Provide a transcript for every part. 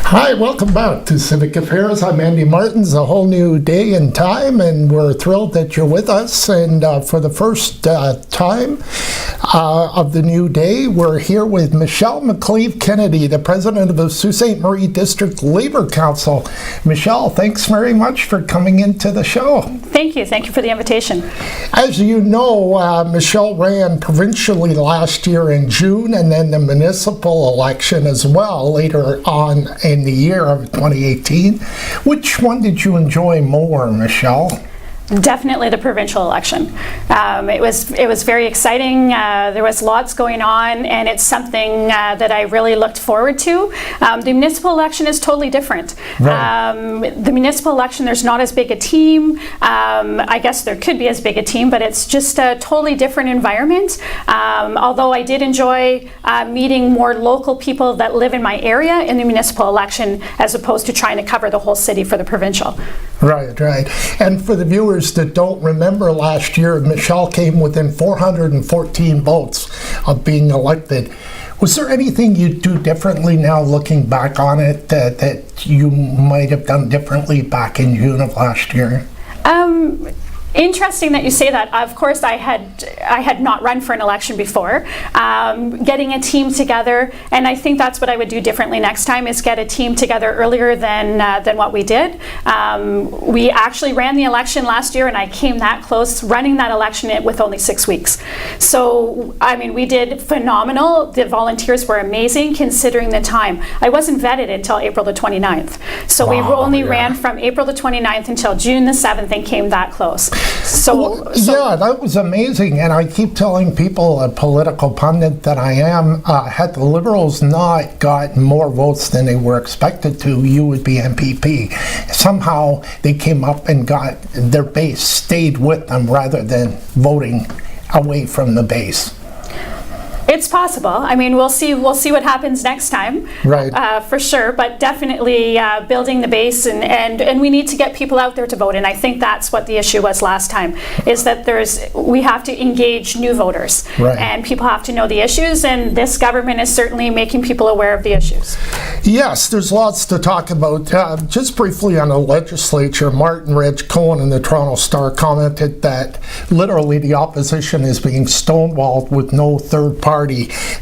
Hi, welcome back to Civic Affairs. I'm Andy Martens, a whole new day and time, and we're thrilled that you're with us. And for the first time of the new day, we're here with Michele McCleave-Kennedy, the president of the Sault Ste. Marie District Labor Council. Michele, thanks very much for coming into the show. Thank you. Thank you for the invitation. As you know, Michele ran provincially last year in June, and then the municipal election as well later on in the year of 2018. Which one did you enjoy more, Michele? Definitely the provincial election. It was very exciting. There was lots going on, and it's something that I really looked forward to. The municipal election is totally different. Right. The municipal election, there's not as big a team. I guess there could be as big a team, but it's just a totally different environment. Although I did enjoy meeting more local people that live in my area in the municipal election, as opposed to trying to cover the whole city for the provincial. Right. And for the viewers that don't remember last year, Michele came within 414 votes of being elected. Was there anything you'd do differently now looking back on it that you might have done differently back in June of last year? Interesting that you say that. Of course, I had not run for an election before. Getting a team together, and I think that's what I would do differently next time, is get a team together earlier than what we did. We actually ran the election last year, and I came that close running that election with only 6 weeks. So, I mean, we did phenomenal. The volunteers were amazing considering the time. I wasn't vetted until April the 29th. So wow, we only ran from April the 29th until June the 7th and came that close. Yeah, that was amazing, and I keep telling people, a political pundit that I am, had the Liberals not gotten more votes than they were expected to, you would be MPP. Somehow they came up and got their base, stayed with them rather than voting away from the base. It's possible. I mean, we'll see what happens next time, right? For sure. But definitely building the base, and we need to get people out there to vote. And I think that's what the issue was last time, is that we have to engage new voters, right? And people have to know the issues. And this government is certainly making people aware of the issues. Yes, there's lots to talk about. Just briefly on the legislature, Martin Reg Cohen in the Toronto Star commented that literally the opposition is being stonewalled with no third party.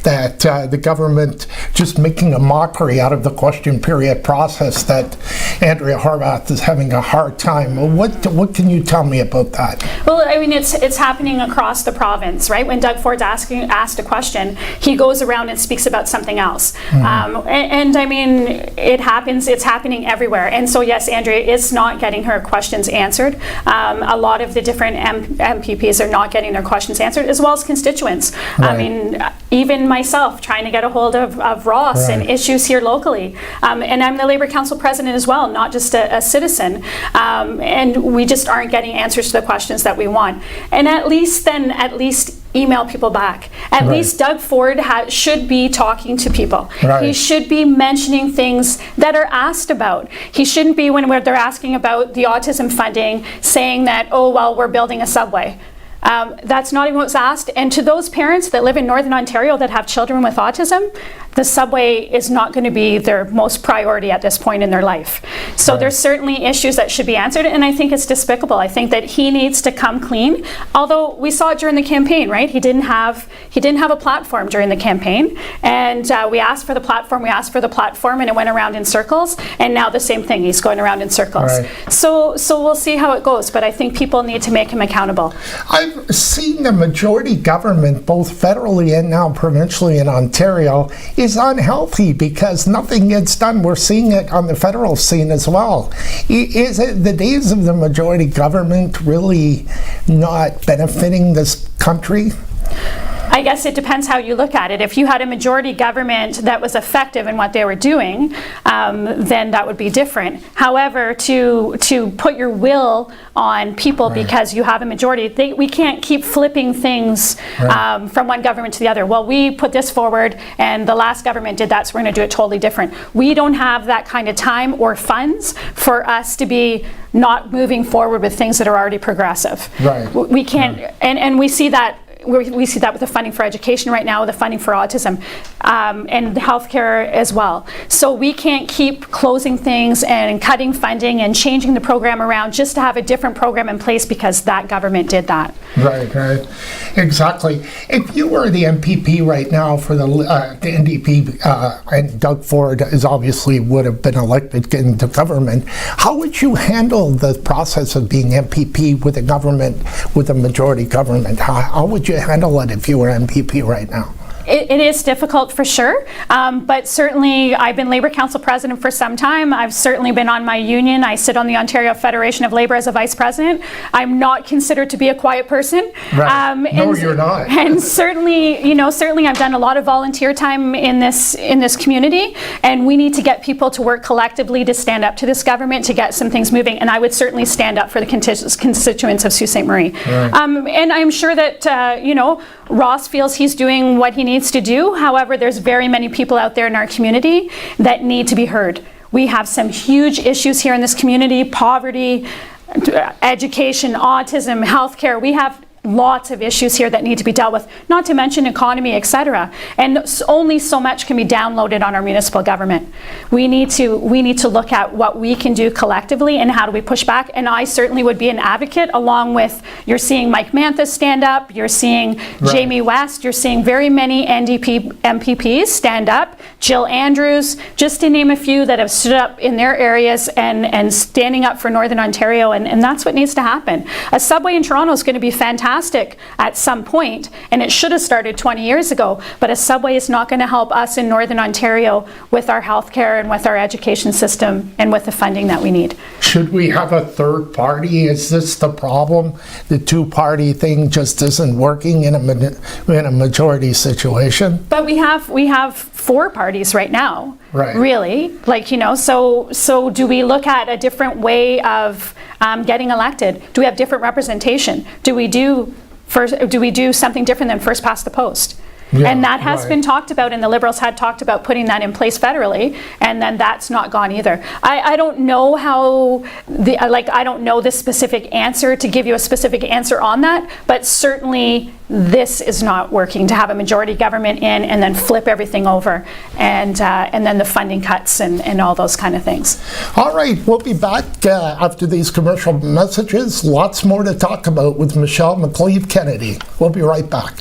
That the government just making a mockery out of the question period process, that Andrea Horwath is having a hard time. What can you tell me about that? Well, I mean, it's happening across the province, right? When Doug Ford's asked a question, he goes around and speaks about something else. Mm-hmm. And I mean, it happens. It's happening everywhere. And so yes, Andrea is not getting her questions answered. A lot of the different MPPs are not getting their questions answered, as well as constituents. Right. I mean, even myself trying to get a hold of Ross, right, and issues here locally. And I'm the Labour Council president as well, not just a citizen. And we just aren't getting answers to the questions that we want. And at least email people back. At least Doug Ford should be talking to people. Right. He should be mentioning things that are asked about. He shouldn't be, when they're asking about the autism funding, saying that, oh, well, we're building a subway. That's not even what's asked. And to those parents that live in Northern Ontario that have children with autism, the subway is not going to be their most priority at this point in their life. So right, there's certainly issues that should be answered, and I think it's despicable. I think that he needs to come clean. Although we saw it during the campaign, right? He didn't have a platform during the campaign, and we asked for the platform, and it went around in circles. And now the same thing, he's going around in circles. Right. So we'll see how it goes, but I think people need to make him accountable. I've seen the majority government, both federally and now provincially in Ontario, is unhealthy because nothing gets done. We're seeing it on the federal scene as well. Is it the days of the majority government really not benefiting this country? I guess it depends how you look at it. If you had a majority government that was effective in what they were doing, then that would be different. However, to put your will on people because you have a majority, we can't keep flipping things from one government to the other. Well, we put this forward and the last government did that, so we're going to do it totally different. We don't have that kind of time or funds for us to be not moving forward with things that are already progressive. Right. We can't, and we see that we see that with the funding for education right now, the funding for autism, and healthcare as well. So we can't keep closing things and cutting funding and changing the program around just to have a different program in place because that government did that. Right. Exactly. If you were the MPP right now for the NDP, and Doug Ford is obviously would have been elected into government, how would you handle the process of being MPP with a government, with a majority government? How would you handle it if you were MPP right now? It is difficult for sure, but certainly I've been Labour Council President for some time. I've certainly been on my union. I sit on the Ontario Federation of Labour as a Vice President. I'm not considered to be a quiet person. Right. No, you're not. And certainly I've done a lot of volunteer time in this community, and we need to get people to work collectively to stand up to this government to get some things moving, and I would certainly stand up for the constituents of Sault Ste. Marie. Right. And I'm sure that, Ross feels he's doing what he needs to do. However, there's very many people out there in our community that need to be heard. We have some huge issues here in this community: poverty, education, autism, healthcare. We have lots of issues here that need to be dealt with, not to mention economy, etc. And only so much can be downloaded on our municipal government. We need to look at what we can do collectively and how do we push back. And I certainly would be an advocate, along with, you're seeing Mike Manthis stand up, you're seeing Jamie West, you're seeing very many NDP MPPs stand up, Jill Andrews, just to name a few that have stood up in their areas and standing up for Northern Ontario, and that's what needs to happen. A subway in Toronto is going to be fantastic at some point, and it should have started 20 years ago, but a subway is not going to help us in Northern Ontario with our healthcare and with our education system and with the funding that we need. Should we have a third party? Is this the problem? The two-party thing just isn't working in a majority situation? But we have four parties right now. Right. Really, so do we look at a different way of getting elected? Do we have different representation? Do we do something different than first past the post? Yeah, and that has been talked about, and the Liberals had talked about putting that in place federally, and then that's not gone either. I don't know I don't know the specific answer to give you a specific answer on that, but certainly this is not working, to have a majority government in and then flip everything over, and then the funding cuts and all those kind of things. All right, we'll be back after these commercial messages. Lots more to talk about with Michele McCleave-Kennedy. We'll be right back.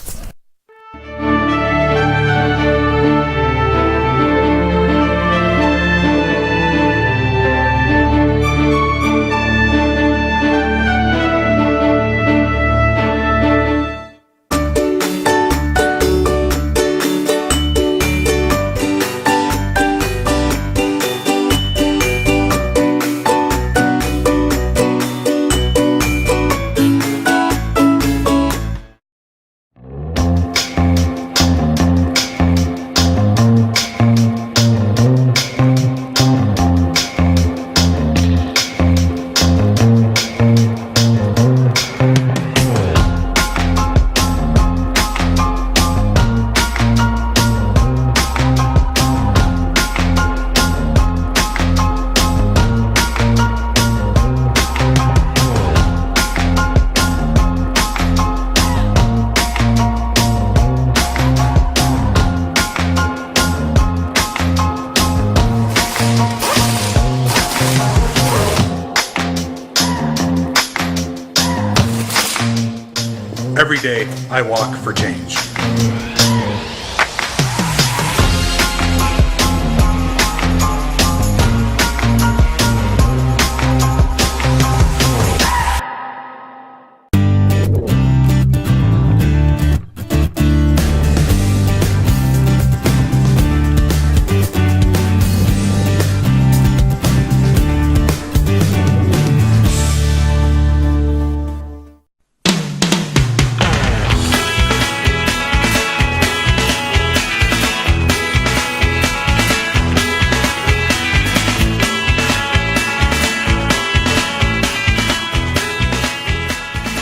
Every day, I walk for change.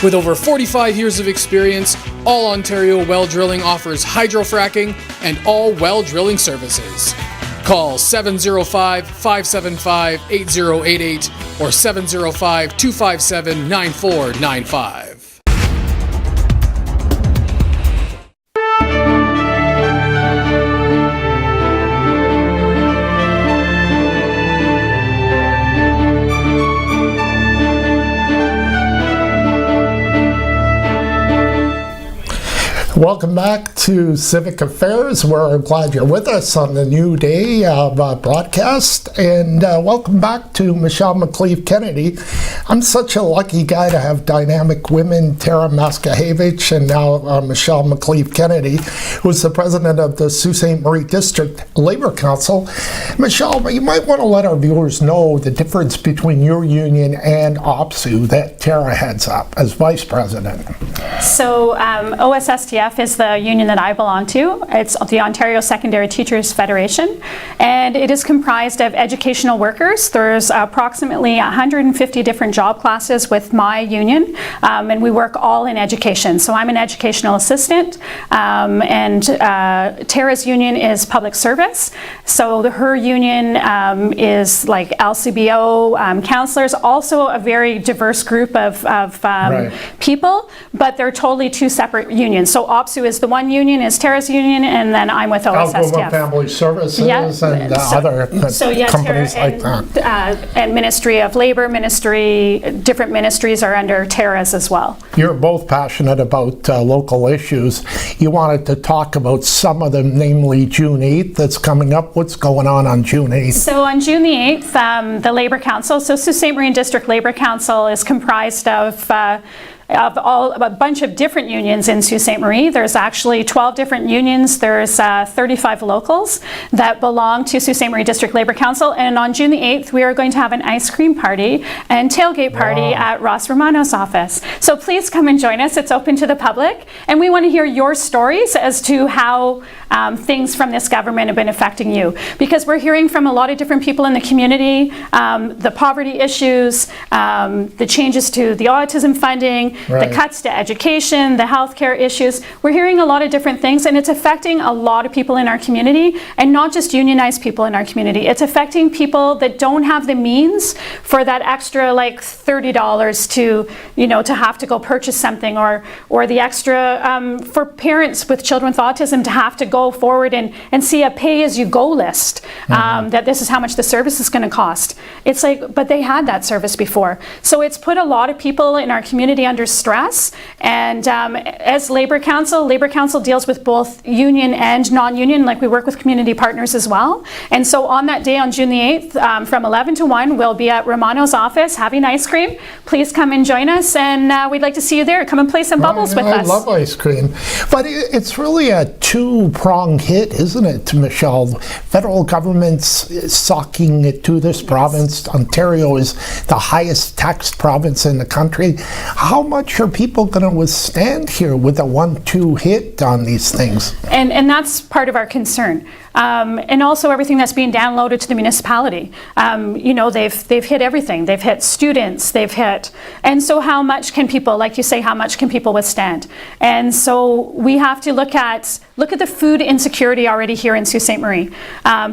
With over 45 years of experience, All Ontario Well Drilling offers hydrofracking and all well drilling services. Call 705-575-8088 or 705-257-9495. Welcome back to Civic Affairs. We're glad you're with us on the new day of broadcast. And welcome back to Michele McCleave-Kennedy. I'm such a lucky guy to have dynamic women, Tara Maskahevich and now Michele McCleave-Kennedy, who's the president of the Sault Ste. Marie District Labor Council. Michele, you might want to let our viewers know the difference between your union and OPSU that Tara heads up as vice president. So OSSTF is the union that I belong to. It's the Ontario Secondary Teachers Federation, and it is comprised of educational workers. There's approximately 150 different job classes with my union, and we work all in education. So I'm an educational assistant, and Tara's union is public service. So her union is like LCBO counselors, also a very diverse group of people, but they're totally two separate unions. So OPSU is the one union, is Tara's union, and then I'm with OSSTF. Family Services and other companies like that. And Ministry of Labor, different ministries are under Tara's as well. You're both passionate about local issues. You wanted to talk about some of them, namely June 8th that's coming up. What's going on June 8th? So on June the 8th, the Labor Council, so Sault Ste. Marie District Labor Council is comprised of a bunch of different unions in Sault Ste. Marie. There's actually 12 different unions. There's 35 locals that belong to Sault Ste. Marie District Labor Council. And on June the 8th, we are going to have an ice cream party and tailgate party at Ross Romano's office. So please come and join us. It's open to the public. And we want to hear your stories as to how things from this government have been affecting you. Because we're hearing from a lot of different people in the community, the poverty issues, the changes to the autism funding, the cuts to education, the healthcare issues. We're hearing a lot of different things, and it's affecting a lot of people in our community, and not just unionized people in our community. It's affecting people that don't have the means for that extra like $30 to have to go purchase something, or the extra for parents with children with autism to have to go forward and see a pay-as-you-go list, that this is how much the service is going to cost. It's like, but they had that service before. So it's put a lot of people in our community under stress, and as Labor Council deals with both union and non-union, like we work with community partners as well. And so on that day, on June the 8th, from 11 to 1, we'll be at Romano's office having ice cream. Please come and join us, and we'd like to see you there. Come and play some bubbles with us. I love ice cream. But it's really a two-pronged hit, isn't it, Michele? Federal government's socking it to this province. Ontario is the highest taxed province in the country. How much are people going to withstand here with a 1-2 hit on these things? And that's part of our concern. And also everything that's being downloaded to the municipality. They've hit everything. They've hit students, and so how much can people, like you say, how much can people withstand? And so we have to look at the food insecurity already here in Sault Ste. Marie.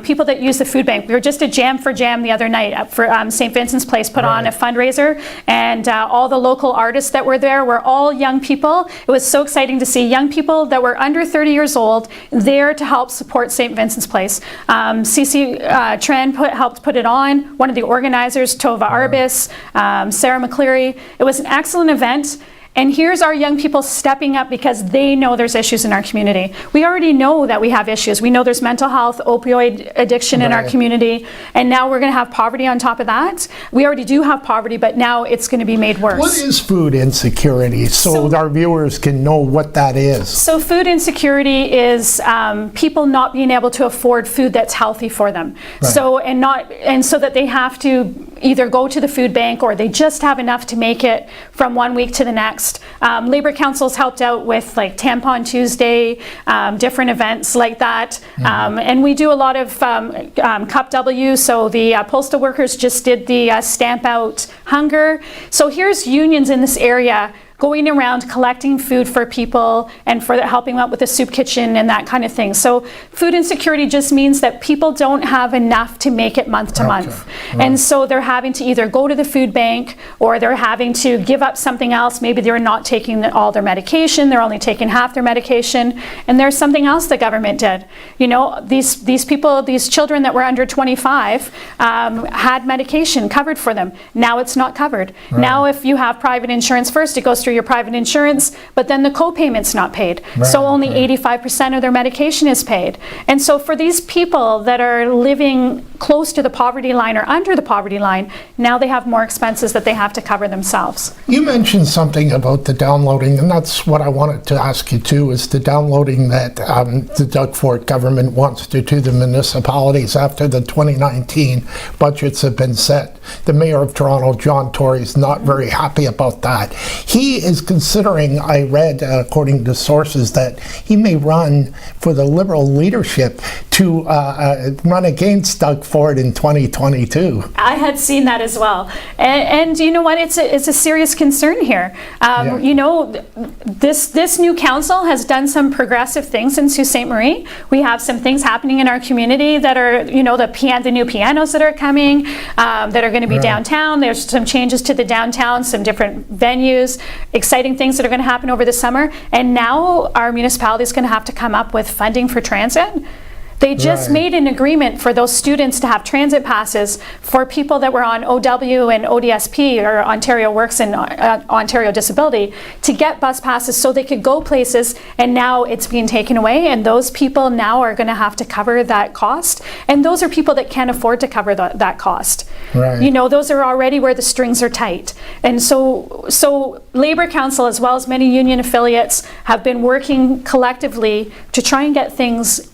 People that use the food bank. We were just at Jam for Jam the other night for St. Vincent's Place put on a fundraiser, and all the local artists that were there were all young people. It was so exciting to see young people that were under 30 years old there to help support St. Vincent's Place. CC Tran helped put it on. One of the organizers, Tova Arbis, Sarah McCleary. It was an excellent event. And here's our young people stepping up because they know there's issues in our community. We already know that we have issues. We know there's mental health, opioid addiction in our community, and now we're going to have poverty on top of that. We already do have poverty, but now it's going to be made worse. What is food insecurity, so our viewers can know what that is? So food insecurity is people not being able to afford food that's healthy for them. So so that they have to either go to the food bank or they just have enough to make it from one week to the next. Labor Council's helped out with like Tampon Tuesday, different events like that. And we do a lot of Cup W, so the postal workers just did the Stamp Out Hunger. So here's unions in this area going around collecting food for people and for helping out with the soup kitchen and that kind of thing. So food insecurity just means that people don't have enough to make it month to month. And so they're having to either go to the food bank or they're having to give up something else. Maybe they're not taking all their medication, they're only taking half their medication. And there's something else the government did. You know, these people, these children that were under 25 had medication covered for them. Now it's not covered. Now if you have private insurance first, it goes through through your private insurance, but then the co-payment's not paid. So only 85% of their medication is paid. And so for these people that are living close to the poverty line or under the poverty line, now they have more expenses that they have to cover themselves. You mentioned something about the downloading, and that's what I wanted to ask you too, is the downloading that the Doug Ford government wants to do the municipalities after the 2019 budgets have been set. The Mayor of Toronto, John Tory, is not very happy about that. He is considering, I read according to sources, that he may run for the Liberal leadership to run against Doug Ford in 2022. I had seen that as well. And you know what, it's a serious concern here. You know, this new council has done some progressive things in Sault Ste. Marie. We have some things happening in our community that are, you know, the new pianos that are coming, that are going to be downtown. There's some changes to the downtown, some different venues, exciting things that are going to happen over the summer. And now our municipality is going to have to come up with funding for transit. They just made an agreement for those students to have transit passes for people that were on OW and ODSP, or Ontario Works and Ontario Disability, to get bus passes so they could go places, and now it's being taken away, and those people now are going to have to cover that cost, and those are people that can't afford to cover that cost. You know, those are already where the strings are tight. And so Labour Council, as well as many union affiliates, have been working collectively to try and get things,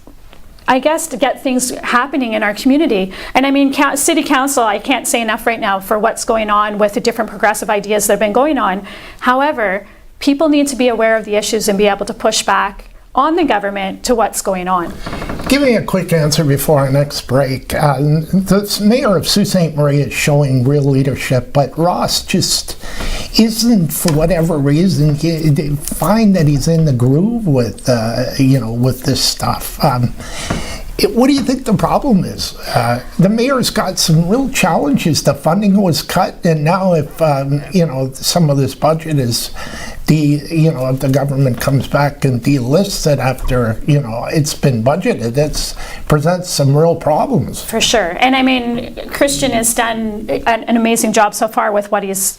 I guess, to get things happening in our community. And I mean, City Council, I can't say enough right now for what's going on with the different progressive ideas that have been going on. However, people need to be aware of the issues and be able to push back on the government to what's going on. Give me a quick answer before our next break. The mayor of Sault Ste. Marie is showing real leadership, but Ross just isn't, for whatever reason. They find that he's in the groove with, you know, with this stuff. What do you think the problem is? The mayor's got some real challenges. The funding was cut, and now if you know, some of this budget is if the government comes back and delists it after, you know, it's been budgeted, it presents some real problems. For sure. And I mean, Christian has done an amazing job so far with what he's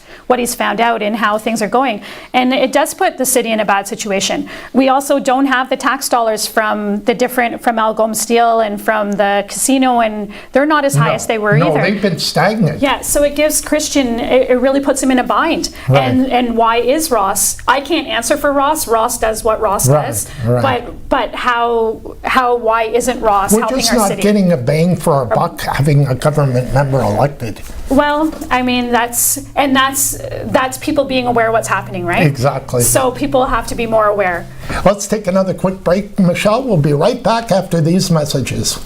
found out and how things are going. And it does put the city in a bad situation. We also don't have the tax dollars from Algoma Steel and from the casino, and they're not as high as they were either. No, they've been stagnant. Yeah, so it gives Christian, it really puts him in a bind. And why is Ross? I can't answer for Ross. Ross does what Ross does. But why isn't Ross helping our city? We're just not getting a bang for our buck having a government member elected. Well, I mean, that's people being aware of what's happening, right? Exactly. So people have to be more aware. Let's take another quick break. Michelle, we'll be right back after these messages.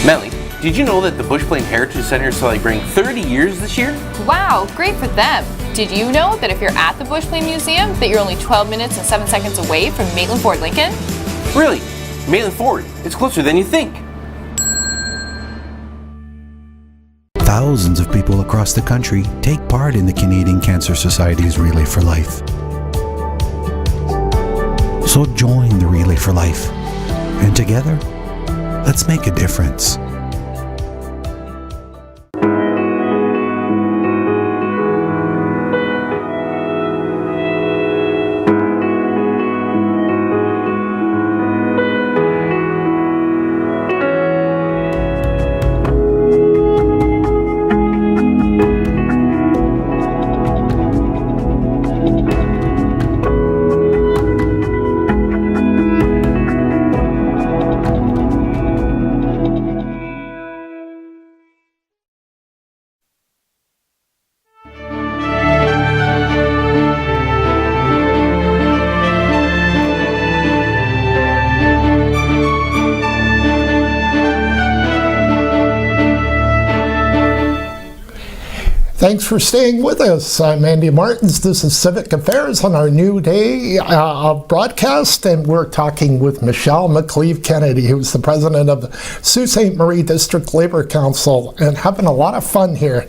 Melly, did you know that the Bush Plain Heritage Center is celebrating 30 years this year? Wow, great for them. Did you know that if you're at the Bush Plain Museum, that you're only 12 minutes and 7 seconds away from Maitland Ford Lincoln? Really? Maitland Ford, it's closer than you think. Thousands of people across the country take part in the Canadian Cancer Society's Relay for Life. So join the Relay for Life, and together, let's make a difference. Thanks for staying with us. I'm Andy Martens. This is Civic Affairs on our new day of broadcast, and we're talking with Michele McCleave-Kennedy, who's the president of the Sault Ste. Marie District Labour Council, and having a lot of fun here.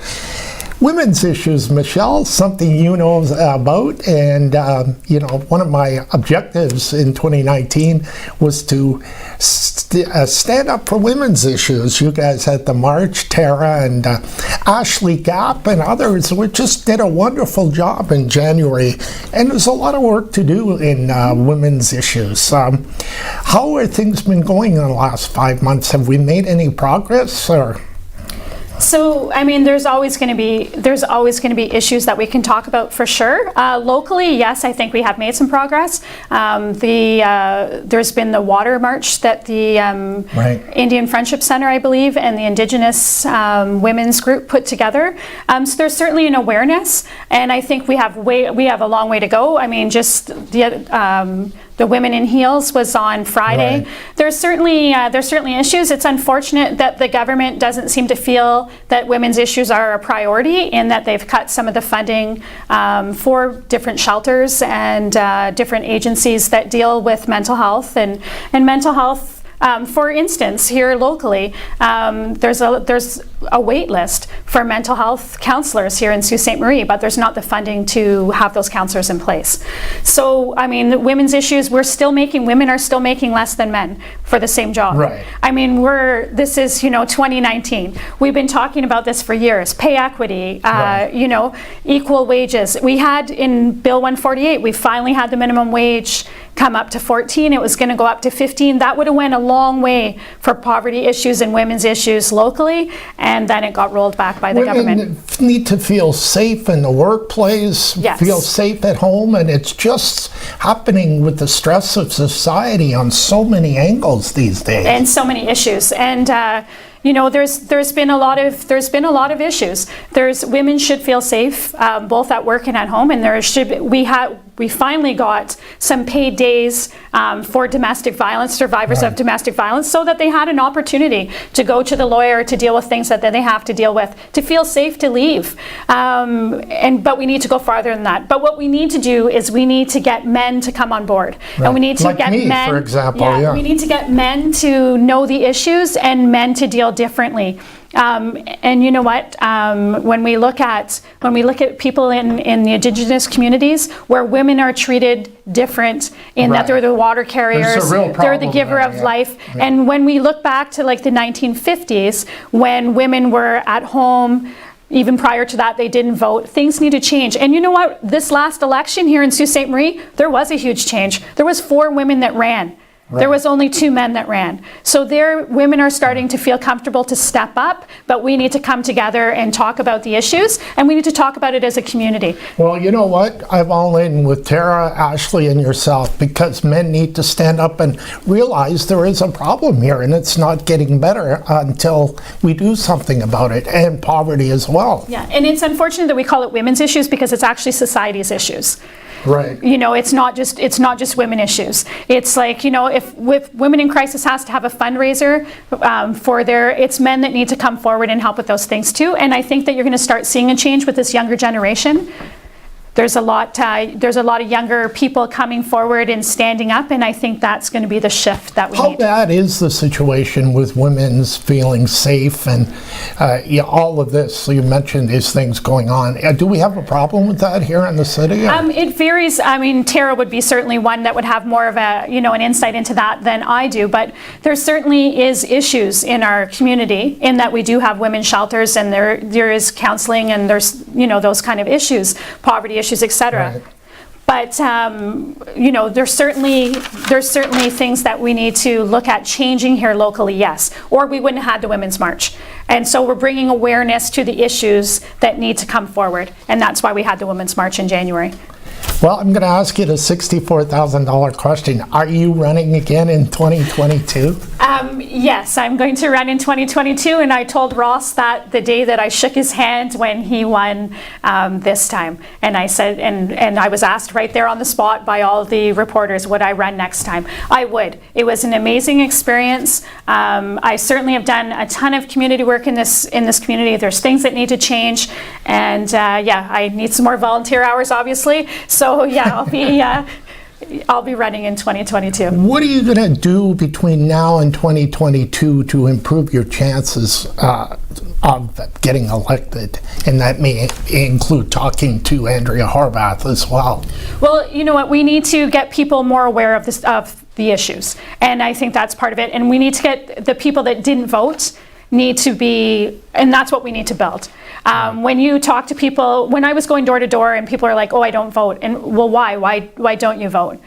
Women's issues, Michele, something you know about, and one of my objectives in 2019 was to stand up for women's issues. You guys had the march, Tara and Ashley Gap and others, we just did a wonderful job in January, and there's a lot of work to do in women's issues. How have things been going in the last 5 months? Have we made any progress, or? So, I mean, there's always going to be issues that we can talk about for sure. Locally, yes, I think we have made some progress. There's been the water march that the Indian Friendship Center, I believe, and the Indigenous women's group put together. So there's certainly an awareness, and I think we have a long way to go. I mean, just the Women in Heels was on Friday. Right. There's certainly issues. It's unfortunate that the government doesn't seem to feel that women's issues are a priority, in that they've cut some of the funding for different shelters and different agencies that deal with mental health and mental health. For instance, here locally, there's a wait list for mental health counselors here in Sault Ste. Marie, but there's not the funding to have those counselors in place. So, I mean, the women's issues, women are still making less than men for the same job. Right. I mean, this is 2019. We've been talking about this for years. Pay equity, equal wages. We had in Bill 148, we finally had the minimum wage come up to 14. It was going to go up to 15. That would have went a long way for poverty issues and women's issues locally, and then it got rolled back by the government. Women need to feel safe in the workplace, yes. Feel safe at home, and it's just happening with the stress of society on so many angles these days. And so many issues. And there's been a lot of issues. Women should feel safe, both at work and at home, and we finally got some paid days for domestic violence, survivors of domestic violence, so that they had an opportunity to go to the lawyer to deal with things that they have to deal with, to feel safe to leave. But we need to go farther than that. But what we need to do is we need to get men to come on board. Right. And we need to like get me, men, for example, we need to get men to know the issues and men to deal differently. And you know what? When we look at people in the Indigenous communities, where women are treated different in that they're the water carriers, they're the giver of life. Yeah. And when we look back to like the 1950s, when women were at home, even prior to that, they didn't vote. Things need to change. And you know what? This last election here in Sault Ste. Marie, there was a huge change. There was 4 women that ran. Right. There was only 2 men that ran. So women are starting to feel comfortable to step up, but we need to come together and talk about the issues, and we need to talk about it as a community. Well, you know what? I'm all in with Tara, Ashley, and yourself, because men need to stand up and realize there is a problem here, and it's not getting better until we do something about it, and poverty as well. Yeah, and it's unfortunate that we call it women's issues, because it's actually society's issues. Right. It's not just women issues. It's like, if Women in Crisis has to have a fundraiser it's men that need to come forward and help with those things too. And I think that you're going to start seeing a change with this younger generation. There's a lot of younger people coming forward and standing up, and I think that's going to be the shift that we need. How bad is the situation with women's feeling safe and all of this? You mentioned these things going on. Do we have a problem with that here in the city? It varies. I mean, Tara would be certainly one that would have more of an insight into that than I do, but there certainly is issues in our community in that we do have women's shelters, and there is counseling, and there's those kind of issues, poverty issues, etc. Right. But there's certainly things that we need to look at changing here locally, yes, or we wouldn't have had the Women's March. And so we're bringing awareness to the issues that need to come forward, and that's why we had the Women's March in January. Well, I'm going to ask you the $64,000 question. Are you running again in 2022? Yes, I'm going to run in 2022, and I told Ross that the day that I shook his hand when he won this time. And I said, and I was asked right there on the spot by all of the reporters, would I run next time? I would. It was an amazing experience. I certainly have done a ton of community work in this community. There's things that need to change, and yeah, I need some more volunteer hours, obviously. So yeah, I'll be running in 2022. What are you going to do between now and 2022 to improve your chances of getting elected? And that may include talking to Andrea Horvath as well. Well, you know what? We need to get people more aware of the issues, and I think that's part of it. And we need to get the people that didn't vote need to be, and that's what we need to build. When you talk to people, when I was going door to door and people are like, oh, I don't vote, and well, why don't you vote?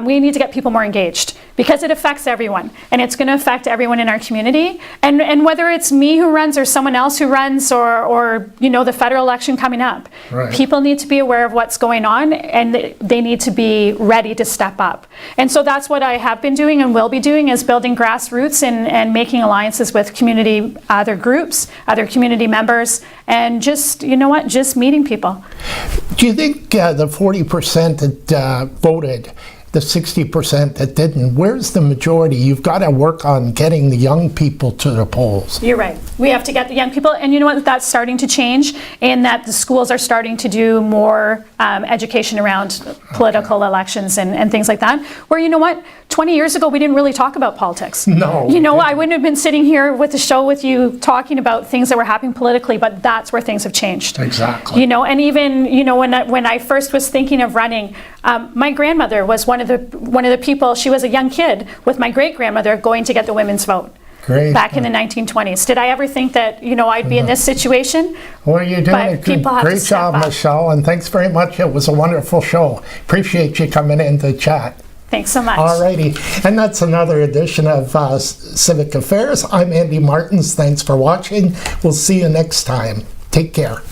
We need to get people more engaged, because it affects everyone, and it's going to affect everyone in our community. And whether it's me who runs or someone else who runs, or you know, the federal election coming up, right, people need to be aware of what's going on, and they need to be ready to step up. And so that's what I have been doing and will be doing, is building grassroots and making alliances with community, other groups, other community members, and just, you know what, just meeting people. Do you think the 40% that voted, the 60% that didn't, where's the majority? You've got to work on getting the young people to the polls. You're right. We have to get the young people, and you know what, that's starting to change, in that the schools are starting to do more education around political elections and things like that, where, you know what, 20 years ago we didn't really talk about politics. No. You know, I wouldn't have been sitting here with the show with you talking about things that were happening politically, but that's where things have changed. Exactly. You know, and even, you know, when I first was thinking of running, my grandmother was one of the people. She was a young kid with my great-grandmother going to get the women's vote. Great. Back in the 1920s. Did I ever think that, you know, I'd be in this situation? Well, you're doing a great job, Michelle, and thanks very much. It was a wonderful show. Appreciate you coming in to chat. Thanks so much. Alrighty, and that's another edition of Civic Affairs. I'm Andy Martens. Thanks for watching. We'll see you next time. Take care.